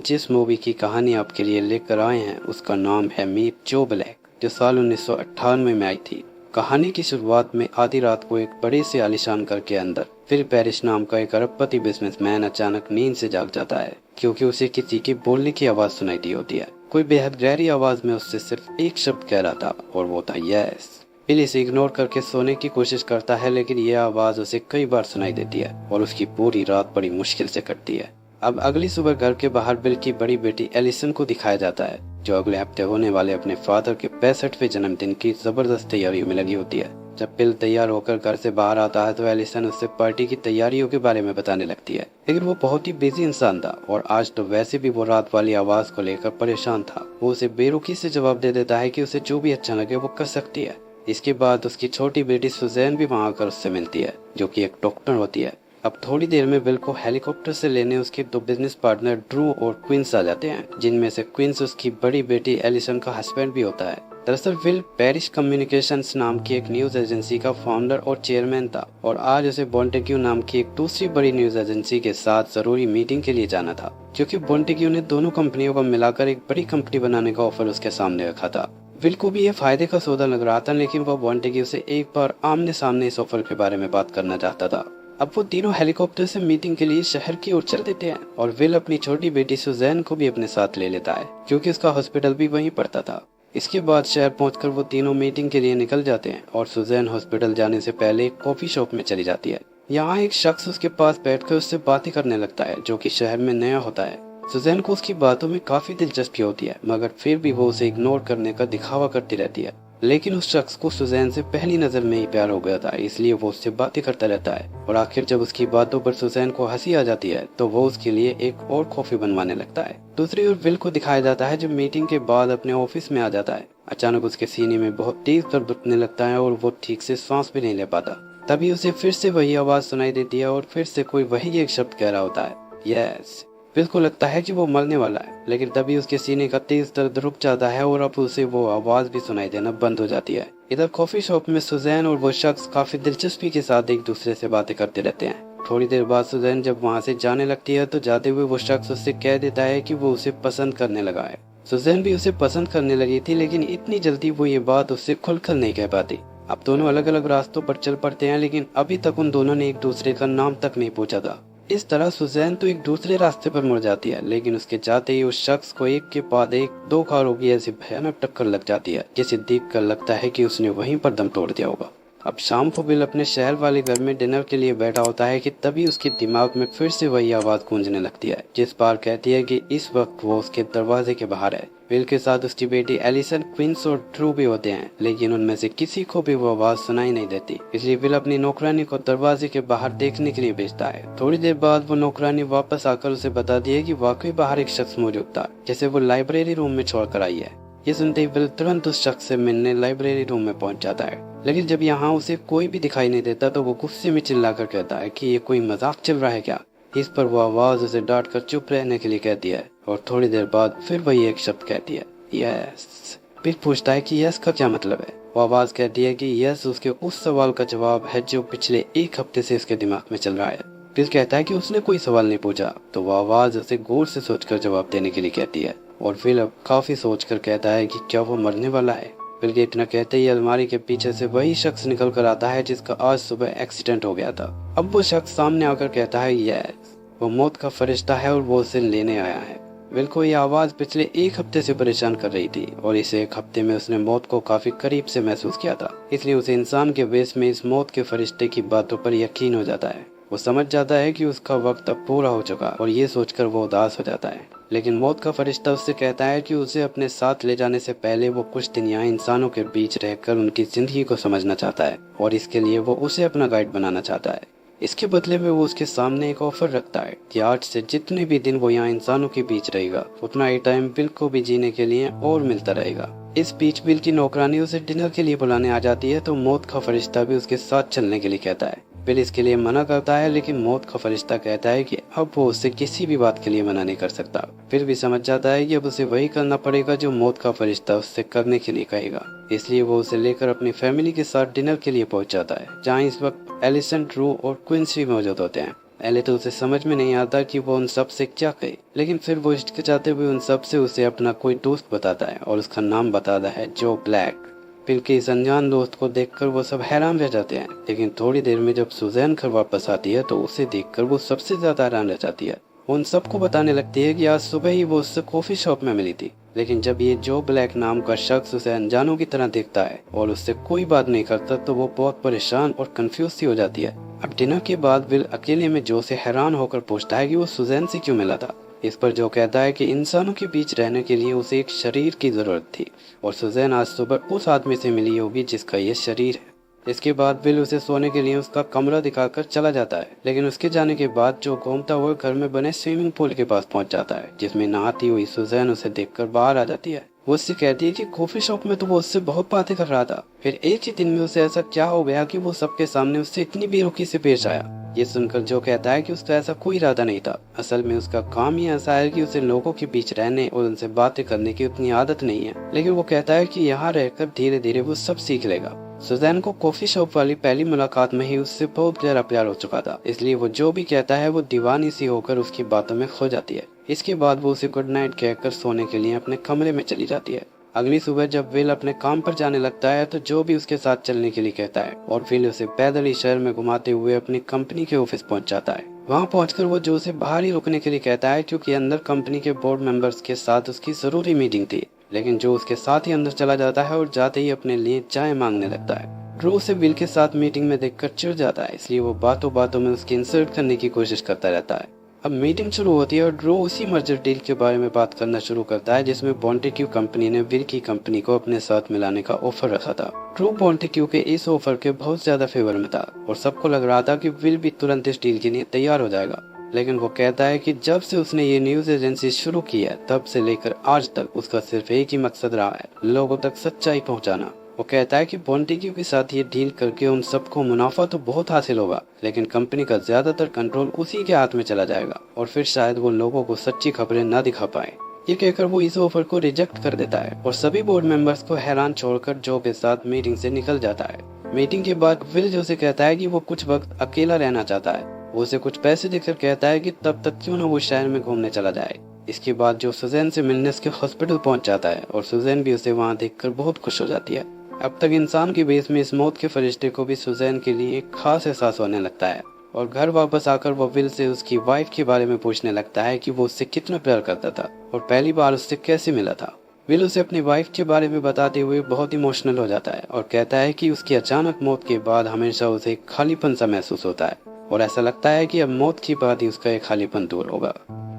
जिस मूवी की कहानी आपके लिए लेकर आए हैं उसका नाम है मीट जो ब्लैक, जो साल 1998 में आई थी। कहानी की शुरुआत में आधी रात को एक बड़े से आलीशान घर के अंदर फिल पेरिस नाम का एक अरबपति बिजनेसमैन अचानक नींद से जाग जाता है, क्योंकि उसे किसी के बोलने की आवाज सुनाई दी होती है। कोई बेहद गहरी आवाज में उससे सिर्फ एक शब्द कह रहा था और वो था यस। बिल इसे इग्नोर करके सोने की कोशिश करता है, लेकिन यह आवाज उसे कई बार सुनाई देती है और उसकी पूरी रात बड़ी मुश्किल से कटती है। अब अगली सुबह घर के बाहर बिल की बड़ी बेटी एलिसन को दिखाया जाता है, जो अगले हफ्ते होने वाले अपने फादर के 65वें जन्मदिन की जबरदस्त तैयारियों में लगी होती है। जब बिल तैयार होकर घर से बाहर आता है तो एलिसन उससे पार्टी की तैयारियों के बारे में बताने लगती है, लेकिन वो बहुत ही बिजी इंसान था और आज तो वैसे भी वो रात वाली आवाज को लेकर परेशान था। वो उसे बेरुखी से जवाब दे देता है कि उसे जो भी अच्छा लगे वो कर सकती है। इसके बाद उसकी छोटी बेटी सुजैन भी वहाँ आकर उससे मिलती है, जो कि एक डॉक्टर होती है। अब थोड़ी देर में बिल को हेलीकॉप्टर से लेने उसके दो बिजनेस पार्टनर ड्रू और क्विंस आ जाते हैं, जिनमें से क्विंस उसकी बड़ी बेटी एलिसन का हस्बैंड भी होता है। दरअसल बिल पेरिस कम्युनिकेशंस नाम की एक न्यूज एजेंसी का फाउंडर और चेयरमैन था और आज उसे बॉन्टेग्यू नाम की एक दूसरी बड़ी न्यूज एजेंसी के साथ जरूरी मीटिंग के लिए जाना था, क्योंकि बॉन्टेग्यू ने दोनों कंपनियों को मिलाकर एक बड़ी कंपनी बनाने का ऑफर उसके सामने रखा था। बिल को भी ये फायदे का सौदा लग रहा था, लेकिन वह बॉन्टेग्यू से एक बार आमने सामने इस ऑफर के बारे में बात करना चाहता था। अब वो तीनों हेलीकॉप्टर से मीटिंग के लिए शहर की ओर चल देते हैं और विल अपनी छोटी बेटी सुजैन को भी अपने साथ ले लेता है, क्योंकि उसका हॉस्पिटल भी वहीं पड़ता था। इसके बाद शहर पहुंचकर वो तीनों मीटिंग के लिए निकल जाते हैं और सुजैन हॉस्पिटल जाने से पहले एक कॉफी शॉप में चली जाती है। यहाँ एक शख्स उसके पास बैठकर उससे बातें करने लगता है, जो कि शहर में नया होता है। सुजैन को उसकी बातों में काफी दिलचस्पी होती है, मगर फिर भी वो उसे इग्नोर करने का दिखावा करती रहती है। लेकिन उस शख्स को सुजैन से पहली नजर में ही प्यार हो गया था, इसलिए वो उससे बातें करता रहता है और आखिर जब उसकी बातों पर सुजैन को हंसी आ जाती है तो वो उसके लिए एक और कॉफी बनवाने लगता है। दूसरी ओर विल को दिखाया जाता है जो मीटिंग के बाद अपने ऑफिस में आ जाता है। अचानक उसके सीने में बहुत तेज दर्द उठने लगता है और वो ठीक से सांस भी नहीं ले पाता। तभी उसे फिर से वही आवाज सुनाई देती है और फिर से कोई वही एक शब्द कह रहा होता है, यस। बिल को लगता है कि वो मरने वाला है, लेकिन तभी उसके सीने का तेज दर्द रुक जाता है और अब उसे वो आवाज भी सुनाई देना बंद हो जाती है। इधर कॉफी शॉप में सुजैन और वो शख्स काफी दिलचस्पी के साथ एक दूसरे से बातें करते रहते हैं। थोड़ी देर बाद सुजैन जब वहाँ से जाने लगती है तो जाते हुए वो शख्स उससे कह देता है कि वो उसे पसंद करने लगा है। सुजैन भी उसे पसंद करने लगी थी, लेकिन इतनी जल्दी वो ये बात उससे खुलकर नहीं कह पाती। अब दोनों अलग अलग रास्तों पर चल पड़ते हैं, लेकिन अभी तक उन दोनों ने एक दूसरे का नाम तक नहीं पूछा था। इस तरह सुजैन तो एक दूसरे रास्ते पर मुड़ जाती है, लेकिन उसके जाते ही उस शख्स को एक के बाद एक दो कारों की ऐसी भयानक टक्कर लग जाती है, जिसे देखकर लगता है कि उसने वहीं पर दम तोड़ दिया होगा। अब शाम को बिल अपने शहर वाले घर में डिनर के लिए बैठा होता है कि तभी उसके दिमाग में फिर से वही आवाज गूंजने लगती है, जिस बार कहती है कि इस वक्त वो उसके दरवाजे के बाहर है। बिल के साथ उसकी बेटी एलिसन, क्विंस और ड्रू भी होते हैं, लेकिन उनमें से किसी को भी वो आवाज सुनाई नहीं देती, इसलिए बिल अपनी नौकरानी को दरवाजे के बाहर देखने के लिए भेजता है। थोड़ी देर बाद वो नौकरानी वापस आकर उसे बताती है कि वाकई बाहर एक शख्स मौजूद था, जैसे वो लाइब्रेरी रूम में छोड़कर आई है। ये सुनते ही बिल तुरंत उस शख्स से मिलने लाइब्रेरी रूम में पहुंच जाता है, लेकिन जब यहाँ उसे कोई भी दिखाई नहीं देता तो वो गुस्से में चिल्लाकर कहता है कि ये कोई मजाक चल रहा है क्या। इस पर वो आवाज उसे डांट कर चुप रहने के लिए कहती है और थोड़ी देर बाद फिर वही एक शब्द कहती है, यस। बिल पूछता है कि यस का क्या मतलब है। वो आवाज कहती है कि यस उसके उस सवाल का जवाब है जो पिछले एक हफ्ते से उसके दिमाग में चल रहा है। बिल कहता है कि उसने कोई सवाल नहीं पूछा, तो वो आवाज उसे गौर से सोचकर जवाब देने के लिए कहती है और फिर अब काफी सोचकर कहता है कि क्या वो मरने वाला है। बिल के इतना कहते ही अलमारी के पीछे से वही शख्स निकल कर आता है जिसका आज सुबह एक्सीडेंट हो गया था। अब वो शख्स सामने आकर कहता है, यस, वो मौत का फरिश्ता है और वो उसे लेने आया है। बिल को ये आवाज पिछले एक हफ्ते से परेशान कर रही थी और इस एक हफ्ते में उसने मौत को काफी करीब से महसूस किया था, इसलिए उसे इंसान के वेश में इस मौत के फरिश्ते की बातों पर यकीन हो जाता है। वो समझ जाता है कि उसका वक्त अब पूरा हो चुका और ये सोचकर वो उदास हो जाता है। लेकिन मौत का फरिश्ता उससे कहता है कि उसे अपने साथ ले जाने से पहले वो कुछ दिन यहाँ इंसानों के बीच रहकर उनकी जिंदगी को समझना चाहता है और इसके लिए वो उसे अपना गाइड बनाना चाहता है। इसके बदले में वो उसके सामने एक ऑफर रखता है कि आज से जितने भी दिन वो यहाँ इंसानों के बीच रहेगा उतना ही टाइम बिल को भी जीने के लिए और मिलता रहेगा। इस बीच बिल की नौकरानी उसे डिनर के लिए बुलाने आ जाती है, तो मौत का फरिश्ता भी उसके साथ चलने के लिए कहता है। बिल इसके लिए मना करता है, लेकिन मौत का फरिश्ता कहता है कि अब वो उससे किसी भी बात के लिए मना नहीं कर सकता। फिर भी समझ जाता है कि अब उसे वही करना पड़ेगा जो मौत का फरिश्ता उससे करने के लिए कहेगा, इसलिए वो उसे लेकर अपनी फैमिली के साथ डिनर के लिए पहुंच जाता है, जहाँ इस वक्त एलिसन, ड्रू और क्विंस भी मौजूद होते हैं। पहले तो उसे समझ में नहीं आता कि वो उन सब से क्या कहे, लेकिन फिर वो हिचकिचाते हुए उन सब से उसे अपना कोई दोस्त बताता है और उसका नाम बताता है जो ब्लैक। फिर के इस अनजान दोस्त को देखकर वो सब हैरान रह जाते हैं, लेकिन थोड़ी देर में जब सुजैन घर वापस आती है तो उसे देखकर वो सबसे ज्यादा हैरान रह जाती है। वो उन सबको बताने लगती है कि आज सुबह ही वो उससे कॉफी शॉप में मिली थी, लेकिन जब ये जो ब्लैक नाम का शख्स उसे अनजानों की तरह देखता है और उससे कोई बात नहीं करता तो वो बहुत परेशान और कंफ्यूज सी हो जाती है। अब डिनर के बाद विल अकेले में जो से हैरान होकर पूछता है कि वो सुजैन से क्यों मिला था। इस पर जो कहता है कि इंसानों के बीच रहने के लिए उसे एक शरीर की जरूरत थी और सुजैन आज सुबह उस आदमी से मिली होगी जिसका ये शरीर है। इसके बाद विल उसे सोने के लिए उसका कमरा दिखाकर चला जाता है, लेकिन उसके जाने के बाद जो घूमता हुआ घर में बने स्विमिंग पूल के पास पहुंच जाता है, जिसमें नहाती हुई सुजैन उसे देखकर बाहर आ जाती है। वो उससे कहती है कि कॉफी शॉप में तो वो उससे बहुत बातें कर रहा था, फिर एक ही दिन में उसे ऐसा क्या हो गया कि वो सबके सामने उससे इतनी बेरुखी से पेश आया। ये सुनकर जो कहता है कि उसका ऐसा कोई इरादा नहीं था, असल में उसका काम ही ऐसा है कि उसे लोगों के बीच रहने और उनसे बातें करने की उतनी आदत नहीं है, लेकिन वो कहता है कि यहाँ रहकर धीरे धीरे वो सब सीख लेगा। सुजैन को कॉफी शॉप वाली पहली मुलाकात में ही उससे बहुत गहरा प्यार हो चुका था, इसलिए वो जो भी कहता है वो दीवानी सी होकर उसकी बातों में खो जाती है। इसके बाद वो उसे गुड नाइट कहकर सोने के लिए अपने कमरे में चली जाती है। अगली सुबह जब विल अपने काम पर जाने लगता है तो जो भी उसके साथ चलने के लिए कहता है और विल उसे पैदल ही शहर में घुमाते हुए अपनी कंपनी के ऑफिस पहुंच जाता है। वहां पहुंचकर वो जो उसे बाहर ही रुकने के लिए कहता है क्योंकि अंदर कंपनी के बोर्ड मेंबर्स के साथ उसकी जरूरी मीटिंग थी, लेकिन जो उसके साथ ही अंदर चला जाता है और जाते ही अपने लिए चाय मांगने लगता है। ड्रो उसे विल के साथ मीटिंग में देखकर चिढ़ जाता है, इसलिए वो बातों बातों में उसकी इंसल्ट करने की कोशिश करता रहता है। अब मीटिंग शुरू होती है और ड्रो उसी मर्जर डील के बारे में बात करना शुरू करता है जिसमें बॉन्टेक्यू कंपनी ने विल की कंपनी को अपने साथ मिलाने का ऑफर रखा था। ड्रो बॉन्टेक्यू के इस ऑफर के बहुत ज्यादा फेवर में था और सबको लग रहा था कि विल भी तुरंत इस डील के लिए तैयार हो जाएगा, लेकिन वो कहता है कि जब से उसने ये न्यूज एजेंसी शुरू की है तब से लेकर आज तक उसका सिर्फ एक ही मकसद रहा है, लोगों तक सच्चाई पहुंचाना। वो कहता है कि बॉन्टेक्यू के साथ ये डील करके उन सबको मुनाफा तो बहुत हासिल होगा, लेकिन कंपनी का ज्यादातर कंट्रोल उसी के हाथ में चला जाएगा और फिर शायद वो लोगों को सच्ची खबरें न दिखा पाए। ये कहकर वो इस ऑफर को रिजेक्ट कर देता है और सभी बोर्ड मेंबर्स को हैरान छोड़कर जो के साथ मीटिंग से निकल जाता है। मीटिंग के बाद विल जो से कहता है कि वो कुछ वक्त अकेला रहना चाहता है। वो उसे कुछ पैसे देकर कहता है कि तब तक क्यों न वो शहर में घूमने चला जाए। इसके बाद जो सुजैन से मिलने उसके हॉस्पिटल पहुंच जाता है और सुजैन भी उसे वहां देखकर बहुत खुश हो जाती है। अब तक इंसान के बेस में इस मौत के फरिश्ते को भी सुजैन के लिए एक खास एहसास होने लगता है और घर वापस आकर वो विल से उसकी वाइफ के बारे में पूछने लगता है कि वो उससे कितना प्यार करता था और पहली बार उससे कैसे मिला था। विल उसे अपनी वाइफ के बारे में बताते हुए बहुत इमोशनल हो जाता है और कहता है कि उसकी अचानक मौत के बाद हमेशा उसे एक खालीपन सा महसूस होता है और ऐसा लगता है कि अब मौत के बाद ही उसका एक खालीपन दूर होगा।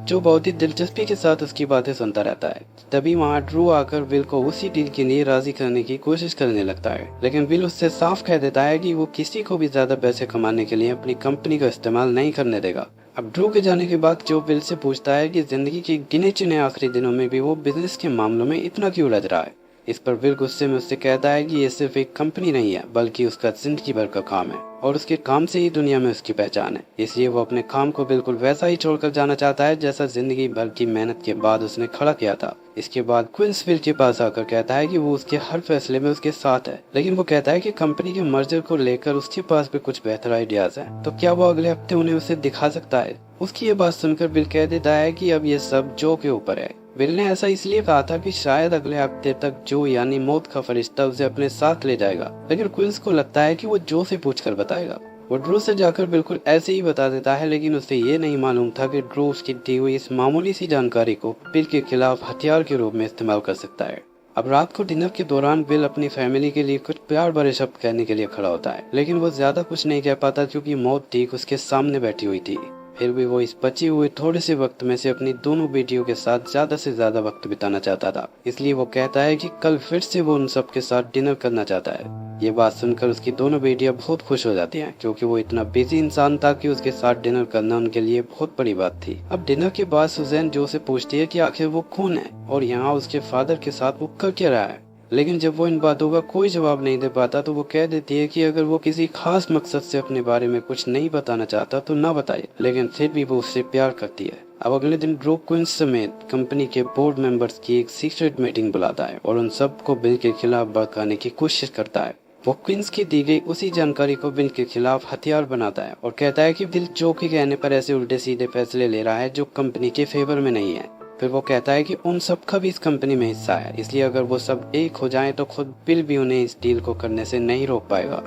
जो बहुत ही दिलचस्पी के साथ उसकी बातें सुनता रहता है। तभी वहाँ ड्रू आकर विल को उसी डील के लिए राजी करने की कोशिश करने लगता है, लेकिन विल उससे साफ कह देता है कि वो किसी को भी ज्यादा पैसे कमाने के लिए अपनी कंपनी का इस्तेमाल नहीं करने देगा। अब ड्रू के जाने के बाद जो विल से पूछता है कि जिंदगी के गिने चुने आखिरी दिनों में भी वो बिजनेस के मामलों में इतना क्यों उलझ रहा है। इस पर विल गुस्से में उससे कहता है कि ये सिर्फ एक कंपनी नहीं है बल्कि उसका जिंदगी भर का काम है और उसके काम से ही दुनिया में उसकी पहचान है, इसलिए वो अपने काम को बिल्कुल वैसा ही छोड़कर जाना चाहता है जैसा जिंदगी भर की मेहनत के बाद उसने खड़ा किया था। इसके बाद क्विंस विल के पास आकर कहता है कि वो उसके हर फैसले में उसके साथ है, लेकिन वो कहता है कि कंपनी के मर्जर को लेकर उसके पास भी कुछ बेहतर आइडियाज हैं, तो क्या वो अगले हफ्ते उन्हें उसे दिखा सकता है। उसकी ये बात सुनकर विल कह देता है कि अब ये सब जो के ऊपर है। विल ने ऐसा इसलिए कहा था कि शायद अगले हफ्ते तक जो यानी मौत का फरिश्ता उसे अपने साथ ले जाएगा, लेकिन क्विंस को लगता है कि वो जो से पूछकर बताएगा। वो ड्रू से जाकर बिल्कुल ऐसे ही बता देता है, लेकिन उसे ये नहीं मालूम था कि ड्रू उसकी दी हुई इस मामूली सी जानकारी को विल के खिलाफ हथियार के रूप में इस्तेमाल कर सकता है। अब रात को डिनर के दौरान विल अपनी फैमिली के लिए कुछ प्यार भरे शब्द कहने के लिए खड़ा होता है, लेकिन वो ज्यादा कुछ नहीं कह पाता क्योंकि मौत ठीक उसके सामने बैठी हुई थी। फिर भी वो इस बचे हुए थोड़े से वक्त में से अपनी दोनों बेटियों के साथ ज्यादा से ज्यादा वक्त बिताना चाहता था, इसलिए वो कहता है कि कल फिर से वो उन सब के साथ डिनर करना चाहता है। ये बात सुनकर उसकी दोनों बेटियां बहुत खुश हो जाती हैं क्योंकि वो इतना बिजी इंसान था कि उसके साथ डिनर करना उनके लिए बहुत बड़ी बात थी। अब डिनर के बाद सुजैन जो से पूछती है कि आखिर वो कौन है और यहाँ उसके फादर के साथ वो कर क्या रहा है, लेकिन जब वो इन बातों का कोई जवाब नहीं दे पाता तो वो कह देती है कि अगर वो किसी खास मकसद से अपने बारे में कुछ नहीं बताना चाहता तो ना बताए, लेकिन फिर भी वो उससे प्यार करती है। अब अगले दिन ड्रू क्विंस समेत कंपनी के बोर्ड मेंबर्स की एक सीक्रेट मीटिंग बुलाता है और उन सबको बिल के खिलाफ भड़काने की कोशिश करता है। वो क्वींस की दी गई उसी जानकारी को विल के खिलाफ हथियार बनाता है और कहता है कि विल जो के कहने पर ऐसे उल्टे सीधे फैसले ले रहा है जो कंपनी के फेवर में नहीं है। फिर वो कहता है कि उन सब का भी इस कंपनी में हिस्सा है, इसलिए अगर वो सब एक हो जाएं तो खुद विल भी उन्हें इस डील को करने से नहीं रोक पाएगा।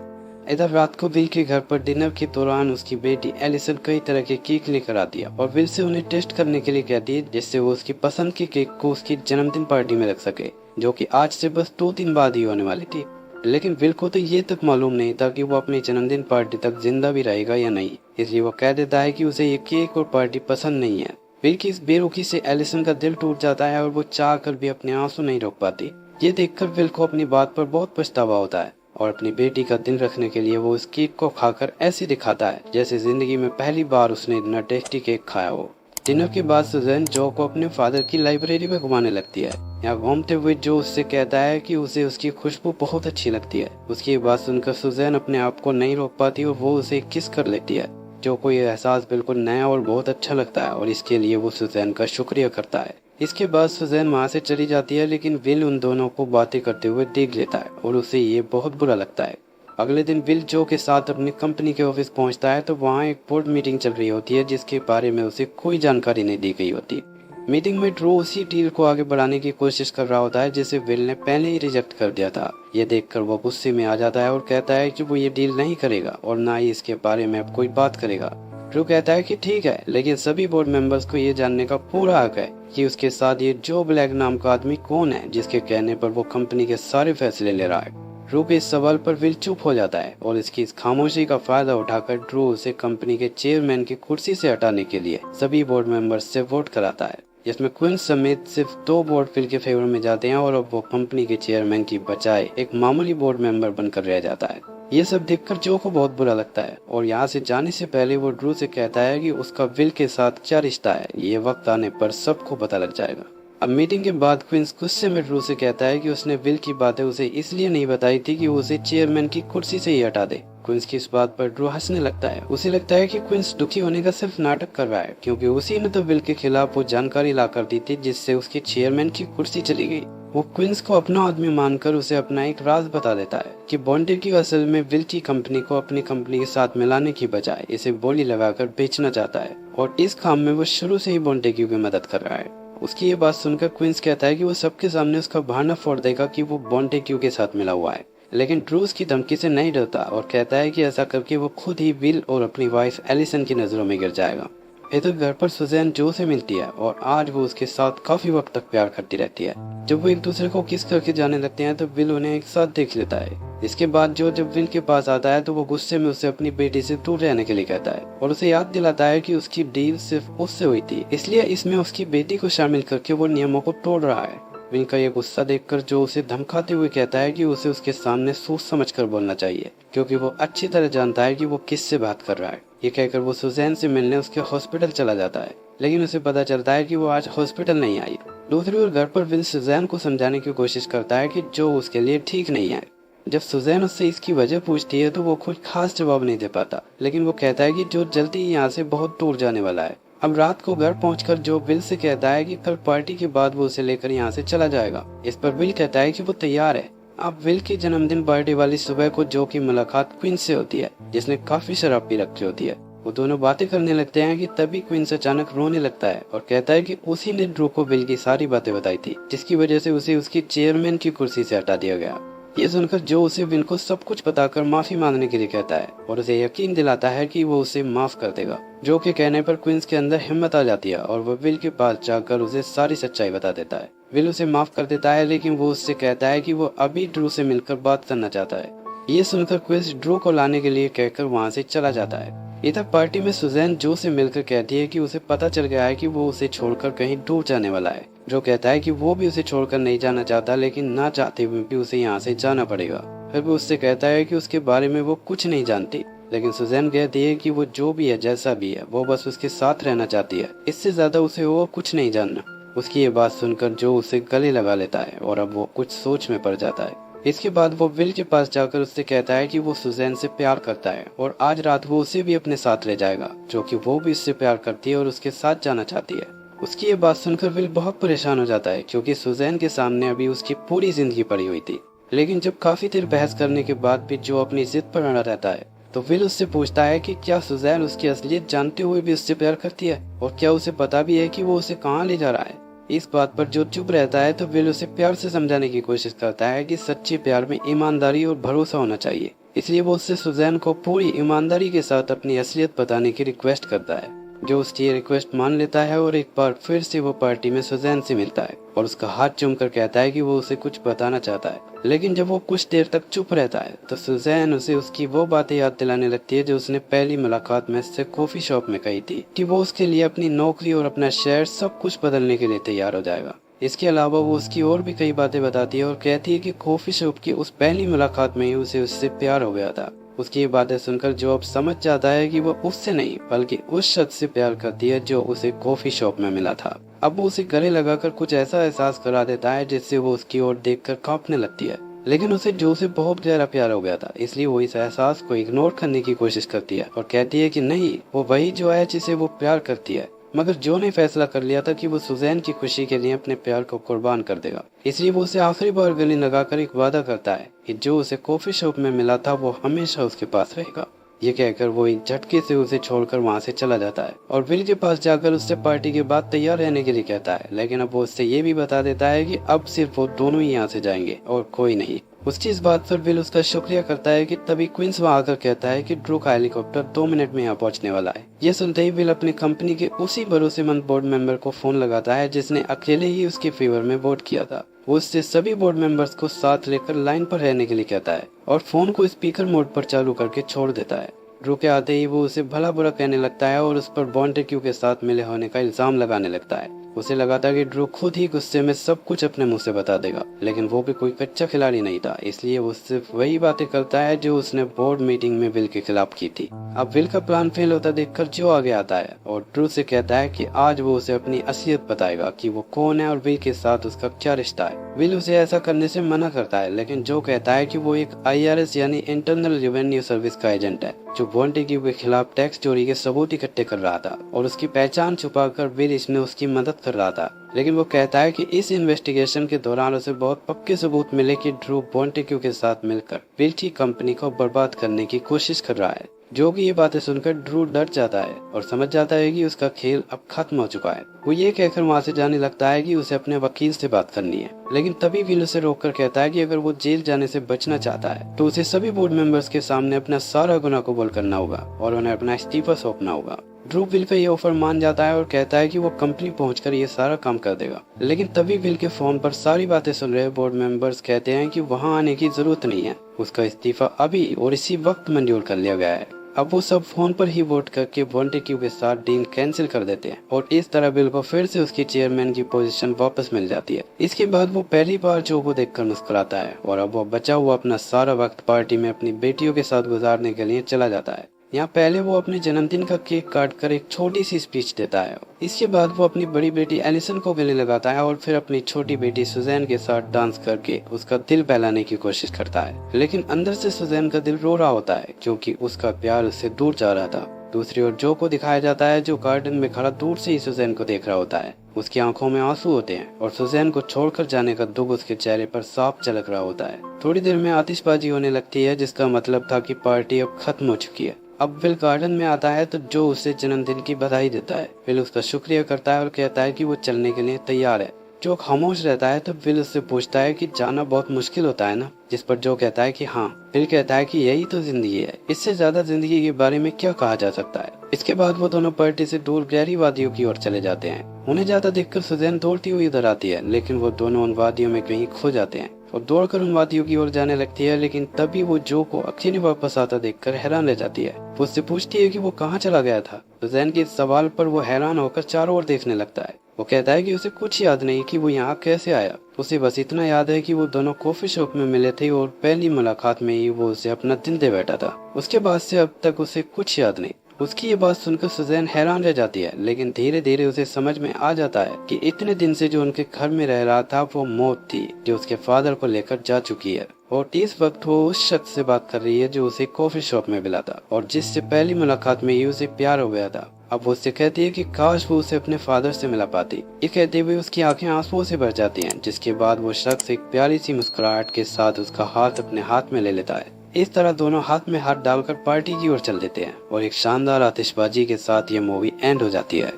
इधर रात को विल के घर पर डिनर के दौरान उसकी बेटी एलिसन कई तरह के केक लेकर आती है और विल से उन्हें टेस्ट करने के लिए कहती है, जिससे वो उसकी पसंद के केक को उसकी जन्मदिन पार्टी में रख सके, जो कि आज से बस 2 दिन बाद ही होने वाली थी। लेकिन विल को तो ये तक मालूम नहीं था कि वो अपनी जन्मदिन पार्टी तक जिंदा भी रहेगा या नहीं, इसलिए वो कह देता है कि उसे ये केक और पार्टी पसंद नहीं है। विल की इस बेरुखी से एलिसन का दिल टूट जाता है और वो चाह कर भी अपने आंसू नहीं रोक पाती। ये देखकर विल को अपनी बात पर बहुत पछतावा होता है और अपनी बेटी का दिल रखने के लिए वो उस केक को खाकर ऐसे दिखाता है जैसे जिंदगी में पहली बार उसने इतना टेस्टी केक खाया हो। डिनर के बाद सुजैन जो को अपने फादर की लाइब्रेरी में घुमाने लगती है। यहाँ घूमते हुए जो उससे कहता है कि उसे उसकी खुशबू बहुत अच्छी लगती है। उसकी बात सुनकर सुजैन अपने आप को नहीं रोक पाती और वो उसे किस कर लेती है। जो को ये एहसास बिल्कुल नया और बहुत अच्छा लगता है और इसके लिए वो सुजैन का शुक्रिया करता है। इसके बाद सुजैन वहाँ से चली जाती है, लेकिन विल उन दोनों को बातें करते हुए देख लेता है और उसे ये बहुत बुरा लगता है। अगले दिन विल जो के साथ अपनी कंपनी के ऑफिस पहुंचता है तो वहाँ एक बोर्ड मीटिंग चल रही होती है जिसके बारे में उसे कोई जानकारी नहीं दी गई होती। मीटिंग में ड्रू उसी डील को आगे बढ़ाने की कोशिश कर रहा होता है जिसे विल ने पहले ही रिजेक्ट कर दिया था। ये देखकर वो गुस्से में आ जाता है और कहता है कि वो ये डील नहीं करेगा और ना ही इसके बारे में अब कोई बात करेगा। ड्रू कहता है कि ठीक है, लेकिन सभी बोर्ड मेंबर्स को ये जानने का पूरा हक है कि उसके साथ ये जो ब्लैक नाम का आदमी कौन है जिसके कहने पर वो कंपनी के सारे फैसले ले रहा है। ड्रू के इस सवाल पर विल चुप हो जाता है और इसकी इस खामोशी का फायदा उठाकर ड्रू उसे कंपनी के चेयरमैन की कुर्सी से हटाने के लिए सभी बोर्ड मेंबर्स से वोट कराता है, जिसमें क्वींस समेत सिर्फ 2 बोर्ड विल के फेवर में जाते हैं और अब वो कंपनी के चेयरमैन की बजाय एक मामूली बोर्ड मेंबर बनकर रह जाता है। ये सब देखकर जो को बहुत बुरा लगता है और यहाँ से जाने से पहले वो ड्रू से कहता है कि उसका विल के साथ क्या रिश्ता है, ये वक्त आने पर सबको पता लग जाएगा। अब मीटिंग के बाद क्वींस गुस्से में ड्रू से कहता है कि उसने विल की बातें उसे इसलिए नहीं बताई थी कि वो उसे चेयरमैन की कुर्सी से ही हटा दे। क्वींस की इस बात पर ड्रू हंसने लगता है। उसे लगता है कि क्वींस दुखी होने का सिर्फ नाटक कर रहा है, क्योंकि उसी ने तो विल के खिलाफ वो जानकारी ला कर दी थी जिससे उसकी चेयरमैन की कुर्सी चली गई। वो क्वींस को अपना आदमी मानकर उसे अपना एक राज बता देता है कि बॉन्टेग्यू असल में विल की कंपनी को अपनी कंपनी के साथ मिलाने की बजाय इसे बोली लगाकर बेचना चाहता है और इस काम में वो शुरू से ही बॉन्टेग्यू की मदद कर रहा है। उसकी ये बात सुनकर क्वींस कहता है कि वो सबके सामने उसका बहाना फोड़ देगा कि वो बॉन्टेग्यू के साथ मिला हुआ है, लेकिन ड्रू की धमकी से नहीं डरता और कहता है कि ऐसा करके वो खुद ही विल और अपनी वाइफ एलिसन की नजरों में गिर जाएगा। इधर घर पर सुजैन जो से मिलती है और आज वो उसके साथ काफी वक्त तक प्यार करती रहती है। जब वो एक दूसरे को किस करके जाने लगते हैं तो विल उन्हें एक साथ देख लेता है। इसके बाद जो जब विल के पास आता है तो वो गुस्से में उसे अपनी बेटी से दूर रहने के लिए कहता है और उसे याद दिलाता है कि उसकी डील सिर्फ उससे हुई थी, इसलिए इसमें उसकी बेटी को शामिल करके वो नियमों को तोड़ रहा है। विल का ये गुस्सा देखकर जो उसे धमकाते हुए कहता है कि उसे उसके सामने सोच समझ कर बोलना चाहिए, क्योंकि वो अच्छी तरह जानता है कि वो किससे बात कर रहा है। ये कहकर वो सुजैन से मिलने उसके हॉस्पिटल चला जाता है, लेकिन उसे पता चलता है कि वो आज हॉस्पिटल नहीं आई। दूसरी ओर घर पर विल सुजैन को समझाने की कोशिश करता है कि जो उसके लिए ठीक नहीं है। जब सुजैन उससे इसकी वजह पूछती है तो वो कुछ खास जवाब नहीं दे पाता, लेकिन वो कहता है कि जो जल्दी ही यहाँ से बहुत दूर जाने वाला है। अब रात को घर पहुंचकर जो विल से कहता है कि कल पार्टी के बाद वो उसे लेकर यहाँ से चला जाएगा। इस पर विल कहता है कि वो तैयार है। अब विल की जन्मदिन पार्टी वाली सुबह को जो की मुलाकात क्वींस से होती है, जिसने काफी शराब पी रखी होती है। वो दोनों बातें करने लगते हैं कि तभी क्वींस अचानक रोने लगता है और कहता है कि उसी ने ड्रू को विल की सारी बातें बताई थी, जिसकी वजह से उसे उसकी चेयरमैन की कुर्सी से हटा दिया गया। ये सुनकर जो उसे विल को सब कुछ बताकर माफी मांगने के लिए कहता है और उसे यकीन दिलाता है कि वो उसे माफ कर देगा। जो के कहने पर क्वींस के अंदर हिम्मत आ जाती है और वो विल के पास जाकर उसे सारी सच्चाई बता देता है। विल उसे माफ कर देता है, लेकिन वो उससे कहता है कि वो अभी ड्रू से मिलकर बात करना चाहता है। ये सुनकर क्वींस ड्रू को लाने के लिए कहकर वहाँ से चला जाता है। इधर पार्टी में सुजैन जो से मिलकर कहती है कि उसे पता चल गया है कि वो उसे छोड़कर कहीं दूर जाने वाला है। जो कहता है कि वो भी उसे छोड़कर नहीं जाना चाहता, लेकिन ना चाहते हुए भी उसे यहाँ से जाना पड़ेगा। फिर वो उससे कहता है कि उसके बारे में वो कुछ नहीं जानती, लेकिन सुजैन कहती है कि वो जो भी है, जैसा भी है, वो बस उसके साथ रहना चाहती है, इससे ज्यादा उसे वो कुछ नहीं जानना। उसकी ये बात सुनकर जो उसे गले लगा लेता है और अब वो कुछ सोच में पड़ जाता है। इसके बाद वो विल के पास जाकर उससे कहता है कि वो सुजैन से प्यार करता है और आज रात वो उसे भी अपने साथ ले जाएगा, जो कि वो भी उससे प्यार करती है और उसके साथ जाना चाहती है। उसकी ये बात सुनकर विल बहुत परेशान हो जाता है, क्योंकि सुजैन के सामने अभी उसकी पूरी जिंदगी पड़ी हुई थी। लेकिन जब काफी देर बहस करने के बाद भी जो अपनी जिद पर अड़ा रहता है तो विल उससे पूछता है कि क्या सुजैन उसकी असलियत जानते हुए भी उससे प्यार करती है और क्या उसे पता भी है कि वो उसे कहाँ ले जा रहा है। इस बात पर जो चुप रहता है तो विल उसे प्यार से समझाने की कोशिश करता है कि सच्चे प्यार में ईमानदारी और भरोसा होना चाहिए। इसलिए वो उससे सुजैन को पूरी ईमानदारी के साथ अपनी असलियत बताने की रिक्वेस्ट करता है, जो उसकी ये रिक्वेस्ट मान लेता है और एक बार फिर से वो पार्टी में सुजैन से मिलता है और उसका हाथ चूम कर कहता है कि वो उसे कुछ बताना चाहता है। लेकिन जब वो कुछ देर तक चुप रहता है तो सुजैन उसे उसकी वो बातें याद दिलाने लगती है जो उसने पहली मुलाकात में उससे कॉफी शॉप में कही थी कि वो उसके लिए अपनी नौकरी और अपना शहर सब कुछ बदलने के लिए तैयार हो जाएगा। इसके अलावा वो उसकी और भी कई बातें बताती है और कहती है कि कॉफी शॉप की उस पहली मुलाकात में ही उसे उससे प्यार हो गया था। उसकी ये बातें सुनकर जो अब समझ जाता है कि वो उससे नहीं बल्कि उस शख्स से प्यार करती है जो उसे कॉफी शॉप में मिला था। अब वो उसे गले लगाकर कुछ ऐसा एहसास करा देता है जिससे वो उसकी ओर देखकर कांपने लगती है। लेकिन उसे जो से बहुत गहरा प्यार हो गया था, इसलिए वो इस एहसास को इग्नोर करने की कोशिश करती है और कहती है कि नहीं, वो वही जो है जिसे वो प्यार करती है। मगर जो ने फैसला कर लिया था कि वो सुजैन की खुशी के लिए अपने प्यार को कुर्बान कर देगा, इसलिए वो उसे आखिरी बार गले लगाकर एक वादा करता है कि जो उसे कॉफी शॉप में मिला था वो हमेशा उसके पास रहेगा। ये कहकर वो एक झटके से उसे छोड़कर वहाँ से चला जाता है और विल के पास जाकर उससे पार्टी के बाद तैयार रहने के लिए कहता है। लेकिन अब वो उससे ये भी बता देता है कि अब सिर्फ वो दोनों ही यहाँ से जाएंगे और कोई नहीं। उसकी इस बात पर विल उसका शुक्रिया करता है कि तभी क्विंस वहाँ आकर कहता है कि ड्रू का हेलीकॉप्टर 2 मिनट में यहाँ पहुँचने वाला है। ये सुनते ही विल अपनी कंपनी के उसी भरोसेमंद बोर्ड मेंबर को फोन लगाता है जिसने अकेले ही उसके फेवर में वोट किया था। वो उससे सभी बोर्ड मेंबर्स को साथ लेकर लाइन पर रहने के लिए कहता है और फोन को स्पीकर मोड पर चालू करके छोड़ देता है। ड्रू के आते ही वो उसे भला बुरा कहने लगता है और उस पर बॉन्टेक्यू के साथ मिले होने का इल्जाम लगाने लगता है। उसे लगा था कि ड्रू खुद ही गुस्से में सब कुछ अपने मुंह से बता देगा, लेकिन वो भी कोई कच्चा खिलाड़ी नहीं था, इसलिए वो सिर्फ वही बातें करता है जो उसने बोर्ड मीटिंग में विल के खिलाफ की थी। अब विल का प्लान फेल होता देखकर जो आगे आता है और ड्रू से कहता है कि आज वो उसे अपनी असलियत बताएगा कि वो कौन है और विल के साथ उसका क्या रिश्ता है। विल उसे ऐसा करने से मना करता है, लेकिन जो कहता है कि वो एक IRS यानी इंटरनल रेवेन्यू सर्विस का एजेंट है जो बॉन्टेक्यू के खिलाफ टैक्स चोरी के सबूत इकट्ठे कर रहा था और उसकी पहचान छुपाकर विल इसमें उसकी मदद कर रहा था। लेकिन वो कहता है कि इस इन्वेस्टिगेशन के दौरान उसे बहुत पक्के सबूत मिले कि ड्रू बॉन्टेक्यू के साथ मिलकर विल की कंपनी को बर्बाद करने की कोशिश कर रहा है। जो कि ये बातें सुनकर ड्रू डर जाता है और समझ जाता है कि उसका खेल अब खत्म हो चुका है। वो ये कहकर वहाँ से जाने लगता है कि उसे अपने वकील से बात करनी है, लेकिन तभी विल उसे रोककर कहता है कि अगर वो जेल जाने से बचना चाहता है तो उसे सभी बोर्ड मेंबर्स के सामने अपना सारा गुनाह कबूल करना होगा और उन्हें अपना इस्तीफा सौंपना होगा। ड्रू विल का ये ऑफर मान जाता है और कहता है कि वो कंपनी पहुंचकर ये सारा काम कर देगा। लेकिन तभी विल के फोन पर सारी बातें सुन रहे बोर्ड मेंबर्स कहते हैं कि वहां आने की जरूरत नहीं है, उसका इस्तीफा अभी और इसी वक्त मंजूर कर लिया गया है। अब वो सब फोन पर ही वोट करके बॉन्टेक्यू के साथ डील कैंसिल कर देते हैं और इस तरह विल को फिर से उसकी चेयरमैन की पोजीशन वापस मिल जाती है। इसके बाद वो पहली बार जो को देखकर मुस्कुराता है और अब वो बचा हुआ अपना सारा वक्त पार्टी में अपनी बेटियों के साथ गुजारने के लिए चला जाता है। यहाँ पहले वो अपने जन्मदिन का केक काट कर एक छोटी सी स्पीच देता है। इसके बाद वो अपनी बड़ी बेटी एलिसन को गले लगाता है और फिर अपनी छोटी बेटी सुजैन के साथ डांस करके उसका दिल बहलाने की कोशिश करता है। लेकिन अंदर से सुजैन का दिल रो रहा होता है क्योंकि उसका प्यार उससे दूर जा रहा था। दूसरी ओर जो को दिखाया जाता है जो गार्डन में खड़ा दूर से ही सुजैन को देख रहा होता है। उसकी आंखों में आंसू होते हैं और सुजैन को छोड़कर जाने का दुख उसके चेहरे पर साफ झलक रहा होता है। थोड़ी देर में आतिशबाजी होने लगती है जिसका मतलब था कि पार्टी अब खत्म हो चुकी है। अब विल गार्डन में आता है तो जो उसे जन्मदिन की बधाई देता है। विल उसका शुक्रिया करता है और कहता है कि वो चलने के लिए तैयार है। जो खामोश रहता है तो विल उससे पूछता है कि जाना बहुत मुश्किल होता है ना, जिस पर जो कहता है कि हाँ। विल कहता है कि यही तो जिंदगी है, इससे ज्यादा जिंदगी के बारे में क्या कहा जा सकता है। इसके बाद वो दोनों पार्टी से दूर गहरी वादियों की ओर चले जाते हैं। उन्हें जाता देखकर सुजैन दौड़ती हुई इधर आती है, लेकिन वो दोनों उन वादियों में कहीं खो जाते हैं और दौड़कर उन वादियों की ओर जाने लगती है। लेकिन तभी वो जो को अकेले वापस आता देखकर हैरान रह जाती है। वो उससे पूछती है कि वो कहाँ चला गया था। सुजैन के इस सवाल पर वो हैरान होकर चारों ओर देखने लगता है। वो कहता है कि उसे कुछ याद नहीं कि वो यहाँ कैसे आया। उसे बस इतना याद है कि वो दोनों कॉफी शॉप में मिले थे और पहली मुलाकात में ही वो उसे अपना दिल दे बैठा था। उसके बाद से अब तक उसे कुछ याद नहीं। उसकी ये बात सुनकर सुजैन हैरान रह जाती है, लेकिन धीरे धीरे उसे समझ में आ जाता है कि इतने दिन से जो उनके घर में रह रहा था वो मौत थी जो उसके फादर को लेकर जा चुकी है। और इस वक्त वो उस शख्स से बात कर रही है जो उसे कॉफी शॉप में मिला था और जिससे पहली मुलाकात में ही उसे प्यार हो गया था। अब वो उससे कहती है कि काश वो उसे अपने फादर से मिला पाती। ये कहते हुए उसकी आंखें आंसुओं से भर जाती हैं, जिसके बाद वो शख्स एक प्यारी सी मुस्कुराहट के साथ उसका हाथ अपने हाथ में ले लेता है। इस तरह दोनों हाथ में हाथ डालकर पार्टी की ओर चल देते हैं और एक शानदार आतिशबाजी के साथ ये मूवी एंड हो जाती है।